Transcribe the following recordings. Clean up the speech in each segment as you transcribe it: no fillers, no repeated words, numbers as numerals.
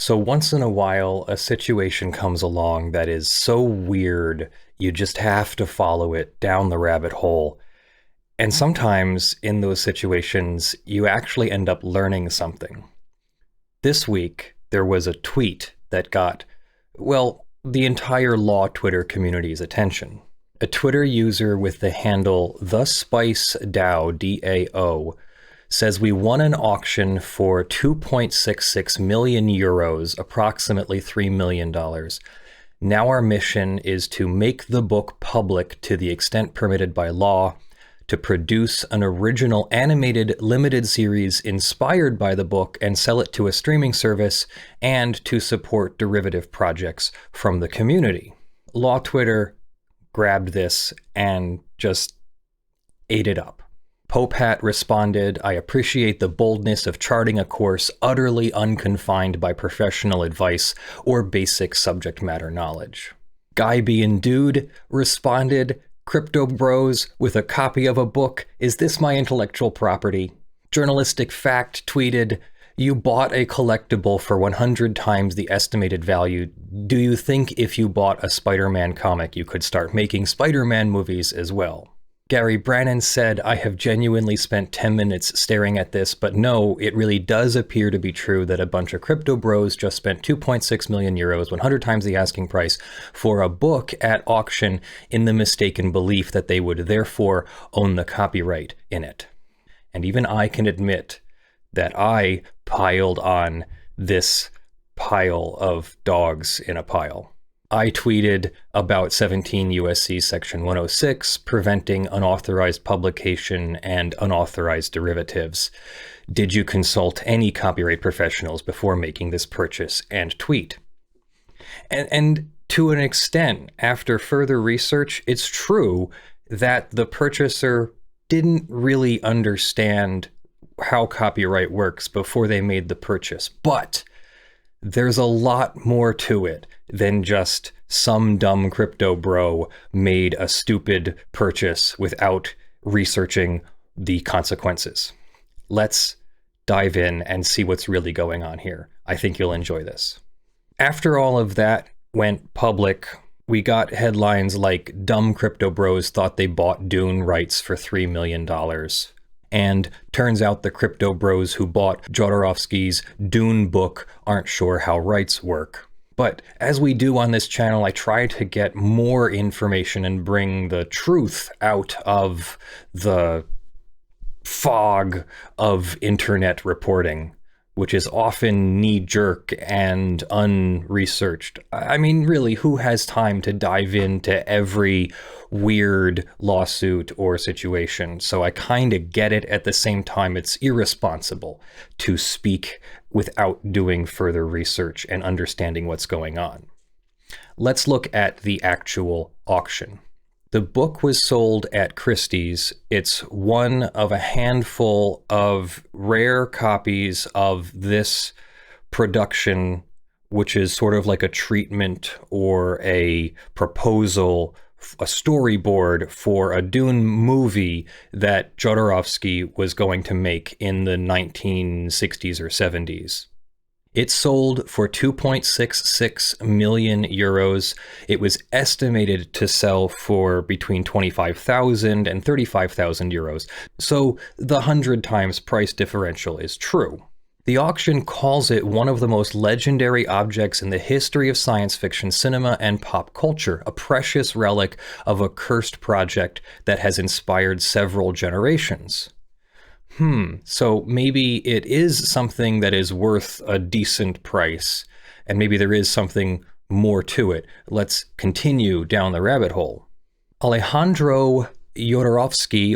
So once in a while, a situation comes along that is so weird, you just have to follow it down the rabbit hole. And sometimes in those situations, you actually end up learning something. This week, there was a tweet that got, well, the entire law Twitter community's attention. A Twitter user with the handle TheSpiceDAO, D-A-O, says we won an auction for 2.66 million euros, approximately $3 million. Now our mission is to make the book public to the extent permitted by law, to produce an original animated limited series inspired by the book and sell it to a streaming service, and to support derivative projects from the community. Law Twitter grabbed this and just ate it up. Popat responded, I appreciate the boldness of charting a course utterly unconfined by professional advice or basic subject matter knowledge. Guy being Dude responded, Crypto Bros with a copy of a book, is this my intellectual property? Journalistic Fact tweeted, you bought a collectible for 100 times the estimated value. Do you think if you bought a Spider-Man comic, you could start making Spider-Man movies as well? Gary Brannon said, I have genuinely spent 10 minutes staring at this, but no, it really does appear to be true that a bunch of crypto bros just spent 2.6 million euros, 100 times the asking price, for a book at auction in the mistaken belief that they would therefore own the copyright in it. And even I can admit that I piled on this pile of dogs in a pile. I tweeted about 17 USC Section 106, preventing unauthorized publication and unauthorized derivatives. Did you consult any copyright professionals before making this purchase? And tweet. And to an extent, after further research, it's true that the purchaser didn't really understand how copyright works before they made the purchase. But there's a lot more to it than just some dumb crypto bro made a stupid purchase without researching the consequences. Let's dive in and see what's really going on here. I think you'll enjoy this. After all of that went public, we got headlines like dumb crypto bros thought they bought Dune rights for $3 million. And turns out the crypto bros who bought Jodorowsky's Dune book aren't sure how rights work. But as we do on this channel, I try to get more information and bring the truth out of the fog of internet reporting, which is often knee-jerk and unresearched. I mean, really, who has time to dive into every weird lawsuit or situation? So I kind of get it. At the same time, it's irresponsible to speak without doing further research and understanding what's going on. Let's look at the actual auction. The book was sold at Christie's. It's one of a handful of rare copies of this production, which is sort of like a treatment or a proposal, a storyboard for a Dune movie that Jodorowsky was going to make in the 1960s or 70s. It sold for 2.66 million euros. It was estimated to sell for between 25,000 and 35,000 euros. So the 100 times price differential is true. The auction calls it one of the most legendary objects in the history of science fiction, cinema, and pop culture, a precious relic of a cursed project that has inspired several generations. So maybe it is something that is worth a decent price, and maybe there is something more to it. Let's continue down the rabbit hole. Alejandro Jodorowsky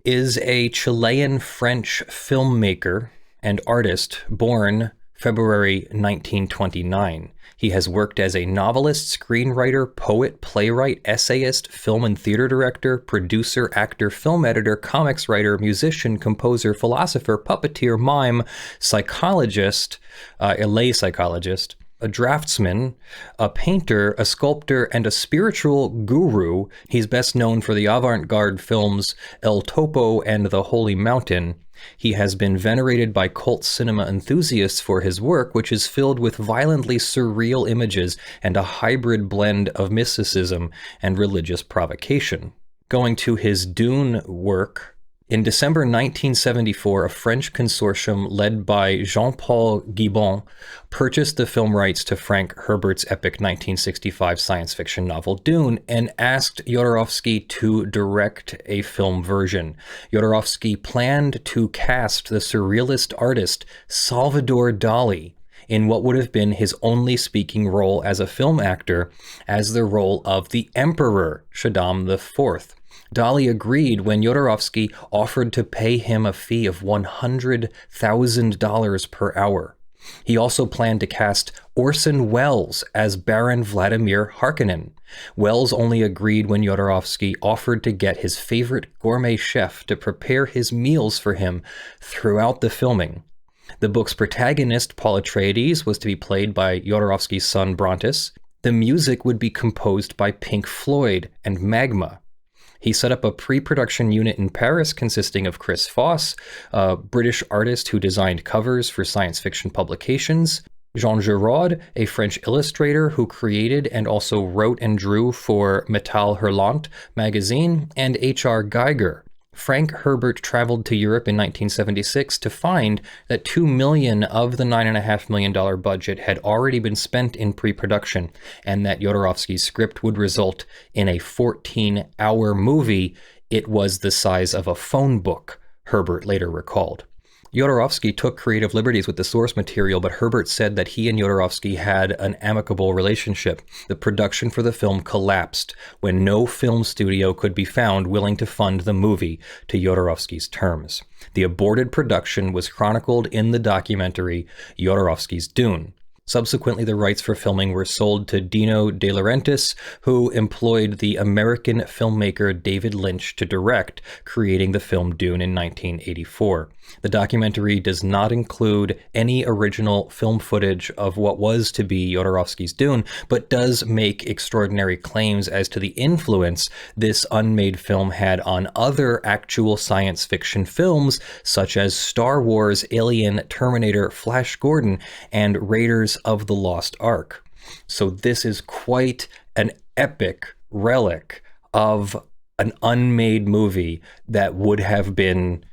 is a Chilean-French filmmaker and artist born February 1929. He has worked as a novelist, screenwriter, poet, playwright, essayist, film and theater director, producer, actor, film editor, comics writer, musician, composer, philosopher, puppeteer, mime, psychologist, a lay psychologist, a draftsman, a painter, a sculptor, and a spiritual guru. He's best known for the avant-garde films El Topo and The Holy Mountain. He has been venerated by cult cinema enthusiasts for his work, which is filled with violently surreal images and a hybrid blend of mysticism and religious provocation. Going to his Dune work, in December 1974, a French consortium led by Jean-Paul Guibon purchased the film rights to Frank Herbert's epic 1965 science fiction novel Dune and asked Jodorowsky to direct a film version. Jodorowsky planned to cast the surrealist artist Salvador Dali in what would have been his only speaking role as a film actor, as the role of the Emperor, Shaddam IV. Dali agreed when Jodorowsky offered to pay him a fee of $100,000 per hour. He also planned to cast Orson Welles as Baron Vladimir Harkonnen. Welles only agreed when Jodorowsky offered to get his favorite gourmet chef to prepare his meals for him throughout the filming. The book's protagonist, Paul Atreides, was to be played by Jodorowsky's son Brontis. The music would be composed by Pink Floyd and Magma. He set up a pre-production unit in Paris consisting of Chris Foss, a British artist who designed covers for science fiction publications, Jean Giraud, a French illustrator who created and also wrote and drew for Metal Hurlant magazine, and H.R. Geiger. Frank Herbert traveled to Europe in 1976 to find that $2 million of the $9.5 million budget had already been spent in pre-production, and that Jodorowsky's script would result in a 14-hour movie. It was the size of a phone book, Herbert later recalled. Jodorowsky took creative liberties with the source material, but Herbert said that he and Jodorowsky had an amicable relationship. The production for the film collapsed when no film studio could be found willing to fund the movie to Jodorowsky's terms. The aborted production was chronicled in the documentary Jodorowsky's Dune. Subsequently, the rights for filming were sold to Dino De Laurentiis, who employed the American filmmaker David Lynch to direct, creating the film Dune in 1984. The documentary does not include any original film footage of what was to be Jodorowsky's Dune, but does make extraordinary claims as to the influence this unmade film had on other actual science fiction films, such as Star Wars, Alien, Terminator, Flash Gordon, and Raiders of the Lost Ark. So this is quite an epic relic of an unmade movie that would have been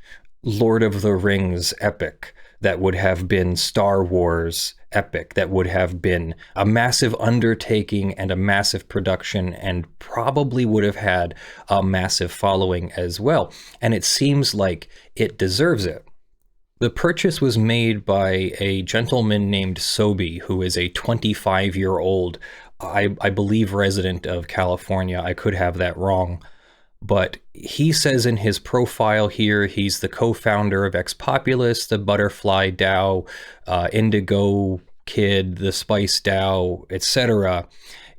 Lord of the Rings epic, that would have been Star Wars epic, that would have been a massive undertaking and a massive production, and probably would have had a massive following as well. And it seems like it deserves it. The purchase was made by a gentleman named Sobey, who is a 25-year-old, I believe, resident of California. I could have that wrong. But he says in his profile here, he's the co-founder of Ex Populus, the Butterfly DAO, Indigo Kid, TheSpiceDAO, etc.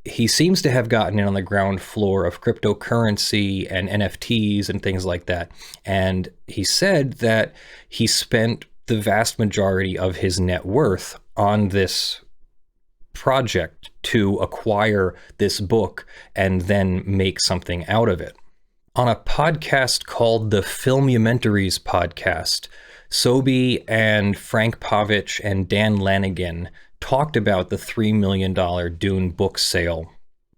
He seems to have gotten in on the ground floor of cryptocurrency and NFTs and things like that. And he said that he spent the vast majority of his net worth on this project to acquire this book and then make something out of it. On a podcast called the Filmumentary Podcast, Sobey and Frank Pavich and Dan Lanigan talked about the $3 million Dune book sale,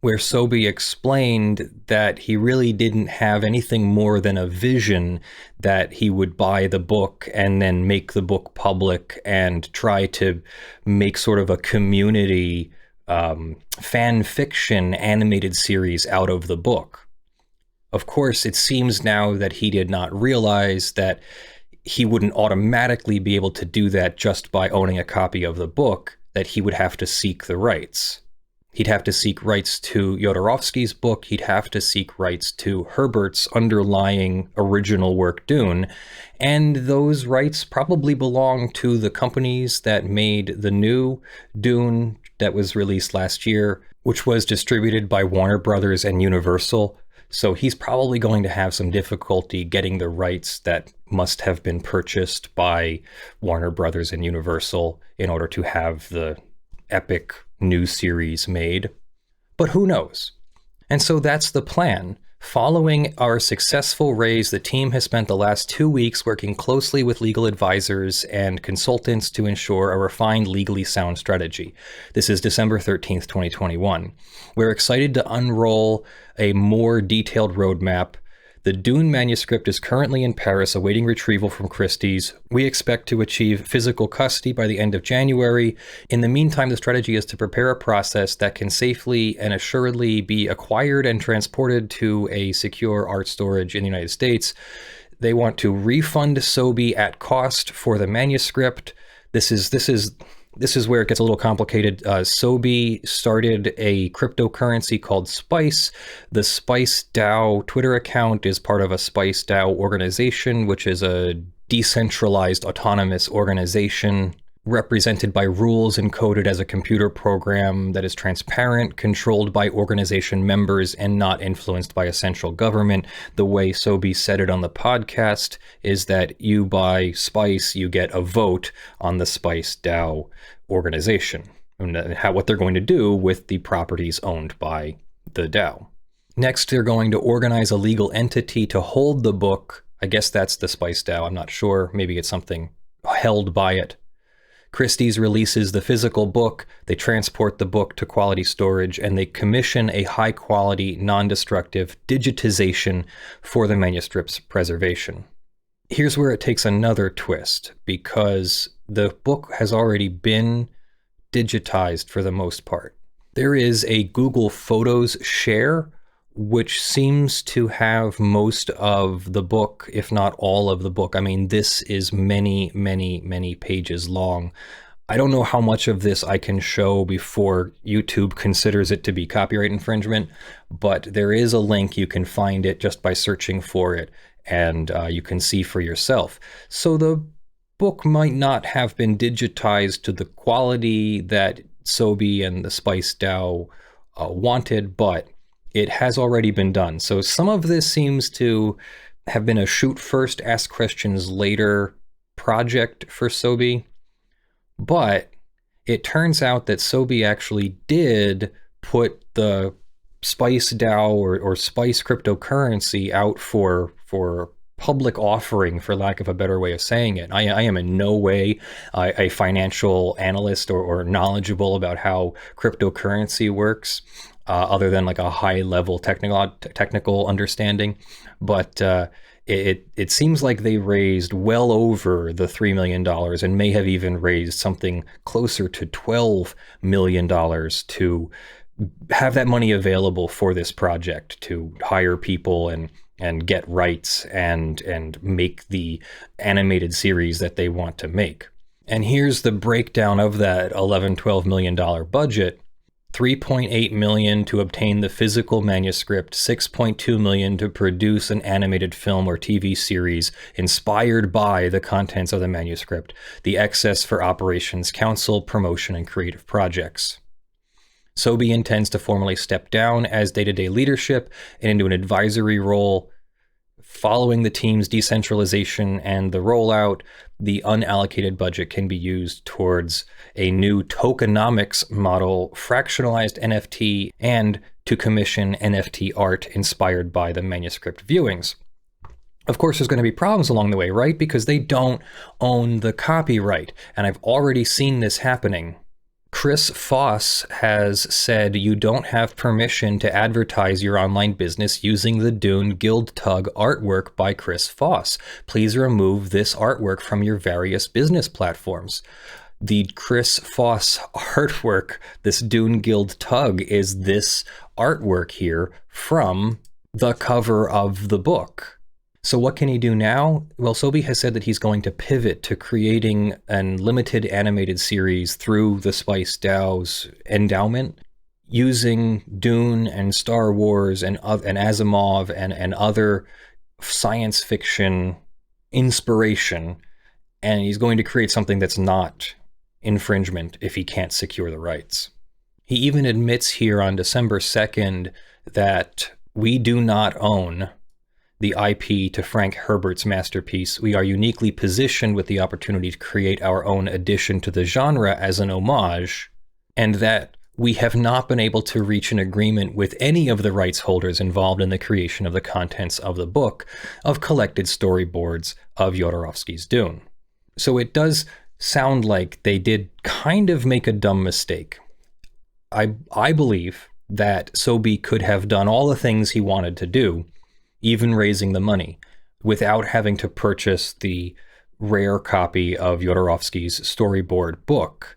where Sobey explained that he really didn't have anything more than a vision that he would buy the book and then make the book public and try to make sort of a community fan fiction animated series out of the book. Of course, it seems now that he did not realize that he wouldn't automatically be able to do that just by owning a copy of the book, that he would have to seek the rights. He'd have to seek rights to Jodorowsky's book, he'd have to seek rights to Herbert's underlying original work, Dune, and those rights probably belong to the companies that made the new Dune that was released last year, which was distributed by Warner Brothers and Universal. So he's probably going to have some difficulty getting the rights that must have been purchased by Warner Brothers and Universal in order to have the epic new series made. But who knows? And so that's the plan. Following our successful raise, the team has spent the last 2 weeks working closely with legal advisors and consultants to ensure a refined, legally sound strategy. This is December 13th, 2021. We're excited to unroll a more detailed roadmap. The Dune manuscript is currently in Paris awaiting retrieval from Christie's. We expect to achieve physical custody by the end of January. In the meantime, the strategy is to prepare a process that can safely and assuredly be acquired and transported to a secure art storage in the United States. They want to refund Sobe at cost for the manuscript. This is where it gets a little complicated. Sobe started a cryptocurrency called Spice. The SpiceDAO Twitter account is part of a SpiceDAO organization, which is a decentralized autonomous organization represented by rules encoded as a computer program that is transparent, controlled by organization members, and not influenced by a central government. The way Sobe said it on the podcast is that you buy Spice, you get a vote on the SpiceDAO organization and what they're going to do with the properties owned by the DAO. Next, they're going to organize a legal entity to hold the book. I guess that's the SpiceDAO. I'm not sure. Maybe it's something held by it. Christie's releases the physical book, they transport the book to quality storage, and they commission a high-quality, non-destructive digitization for the manuscript's preservation. Here's where it takes another twist, because the book has already been digitized for the most part. There is a Google Photos share, which seems to have most of the book, if not all of the book. I mean, this is many, many, many pages long. I don't know how much of this I can show before YouTube considers it to be copyright infringement, but there is a link. You can find it just by searching for it, and you can see for yourself. So the book might not have been digitized to the quality that Sobe and the SpiceDAO wanted, but it has already been done. So some of this seems to have been a shoot first, ask questions later project for Sobe. But it turns out that Sobe actually did put the SpiceDAO or Spice cryptocurrency out for public offering, for lack of a better way of saying it. I am in no way a financial analyst or knowledgeable about how cryptocurrency works. Other than like a high level technical understanding. But it seems like they raised well over the $3 million and may have even raised something closer to $12 million to have that money available for this project, to hire people and get rights and make the animated series that they want to make. And here's the breakdown of that $11-12 million budget. $3.8 million to obtain the physical manuscript, $6.2 million to produce an animated film or TV series inspired by the contents of the manuscript, the excess for operations, counsel, promotion, and creative projects. Sobe intends to formally step down as day-to-day leadership and into an advisory role. Following the team's decentralization and the rollout, the unallocated budget can be used towards a new tokenomics model, fractionalized NFT, and to commission NFT art inspired by the manuscript viewings. Of course, there's going to be problems along the way, right? Because they don't own the copyright. And I've already seen this happening. Chris Foss has said you don't have permission to advertise your online business using the Dune Guild Tug artwork by Chris Foss. Please remove this artwork from your various business platforms. The Chris Foss artwork, this Dune Guild Tug, is this artwork here from the cover of the book. So what can he do now? Well, Sobe has said that he's going to pivot to creating an limited animated series through the SpiceDAO's endowment, using Dune and Star Wars and Asimov and other science fiction inspiration. And he's going to create something that's not infringement if he can't secure the rights. He even admits here on December 2nd that we do not own the IP to Frank Herbert's masterpiece. We are uniquely positioned with the opportunity to create our own addition to the genre as an homage, and that we have not been able to reach an agreement with any of the rights holders involved in the creation of the contents of the book of collected storyboards of Jodorowsky's Dune. So it does sound like they did kind of make a dumb mistake. I believe that Sobi could have done all the things he wanted to do, even raising the money, without having to purchase the rare copy of Jodorowsky's storyboard book,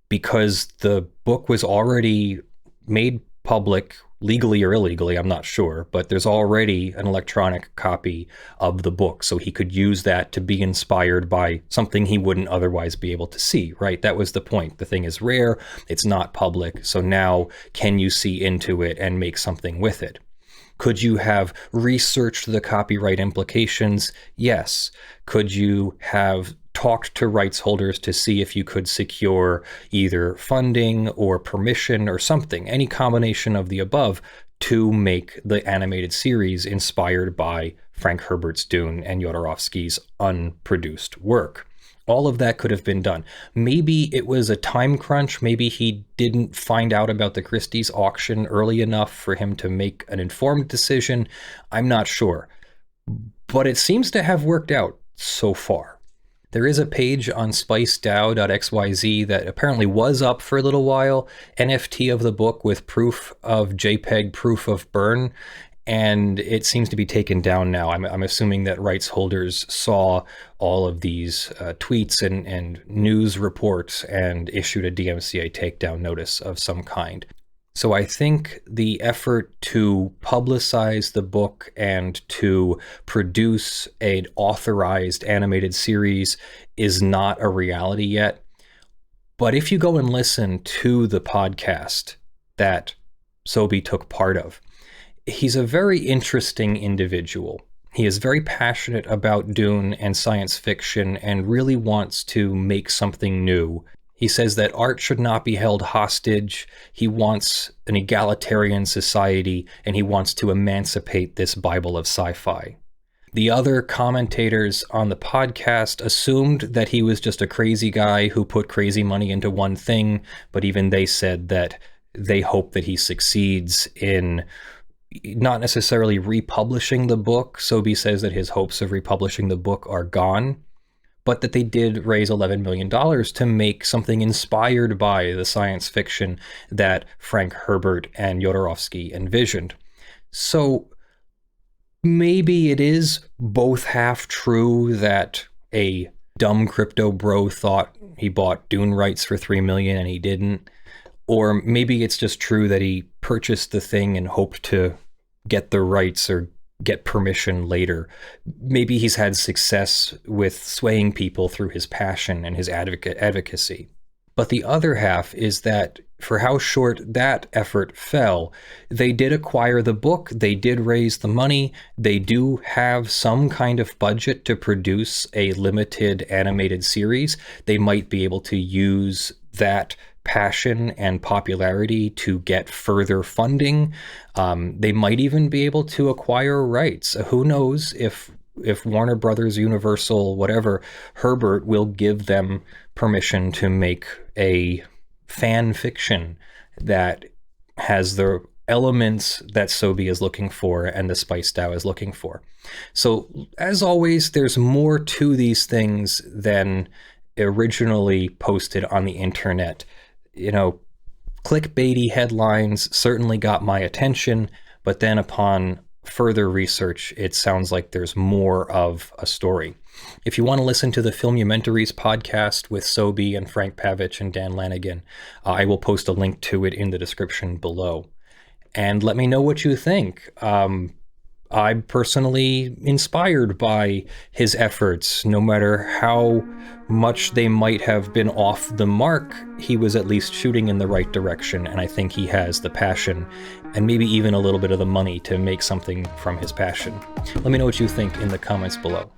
because the book was already made public, legally or illegally, I'm not sure, but there's already an electronic copy of the book, so he could use that to be inspired by something he wouldn't otherwise be able to see, right? That was the point. The thing is rare, it's not public, so now can you see into it and make something with it? Could you have researched the copyright implications? Yes. Could you have talked to rights holders to see if you could secure either funding or permission or something, any combination of the above, to make the animated series inspired by Frank Herbert's Dune and Jodorowsky's unproduced work? All of that could have been done. Maybe it was a time crunch. Maybe he didn't find out about the Christie's auction early enough for him to make an informed decision. I'm not sure. But it seems to have worked out so far. There is a page on SpiceDAO.xyz that apparently was up for a little while, NFT of the book with proof of JPEG, proof of burn, and it seems to be taken down now. I'm assuming that rights holders saw all of these tweets and news reports and issued a DMCA takedown notice of some kind. So I think the effort to publicize the book and to produce an authorized animated series is not a reality yet. But if you go and listen to the podcast that Sobi took part of, he's a very interesting individual. He is very passionate about Dune and science fiction and really wants to make something new. He says that art should not be held hostage. He wants an egalitarian society, and he wants to emancipate this Bible of sci-fi. The other commentators on the podcast assumed that he was just a crazy guy who put crazy money into one thing, but even they said that they hope that he succeeds in not necessarily republishing the book. Sobi says that his hopes of republishing the book are gone, but that they did raise $11 million to make something inspired by the science fiction that Frank Herbert and Jodorowsky envisioned. So maybe it is both half true that a dumb crypto bro thought he bought Dune rights for $3 million and he didn't. Or maybe it's just true that he purchased the thing and hoped to get the rights or get permission later. Maybe he's had success with swaying people through his passion and his advocacy. But the other half is that for how short that effort fell, they did acquire the book, they did raise the money, they do have some kind of budget to produce a limited animated series. They might be able to use that passion and popularity to get further funding. They might even be able to acquire rights. Who knows if Warner Brothers, Universal, whatever, Herbert will give them permission to make a fan fiction that has the elements that Sobi is looking for and the TheSpiceDAO is looking for. So as always, there's more to these things than originally posted on the internet. You know, clickbaity headlines certainly got my attention, but then upon further research, it sounds like there's more of a story. If you want to listen to the Filmumentary Podcast with Sobi and Frank Pavich and Dan Lanigan, I will post a link to it in the description below. And let me know what you think. I'm personally inspired by his efforts. No matter how much they might have been off the mark, he was at least shooting in the right direction, and I think he has the passion and maybe even a little bit of the money to make something from his passion. Let me know what you think in the comments below.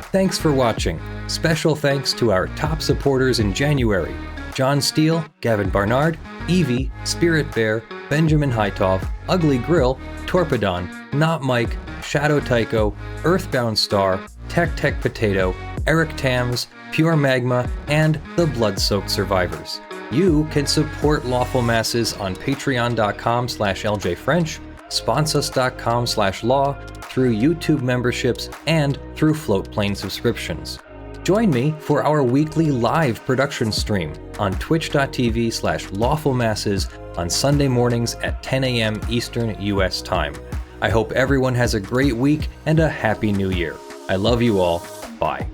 Thanks for watching. Special thanks to our top supporters in January: John Steele, Gavin Barnard, Eevi, Spirit Bear, Benjamin Hitov, Ugly Grill, Torpedan, NotMike, ShadowTycho, Earthbound Star, TechTechPotato, Eric Tams, PureMagma, and the Blood-Soaked Survivors. You can support Lawful Masses on patreon.com/ljfrench, sponsors.com/law, through YouTube memberships, and through Floatplane subscriptions. Join me for our weekly live production stream on twitch.tv/lawfulmasses on Sunday mornings at 10 a.m. Eastern US time. I hope everyone has a great week and a happy new year. I love you all. Bye.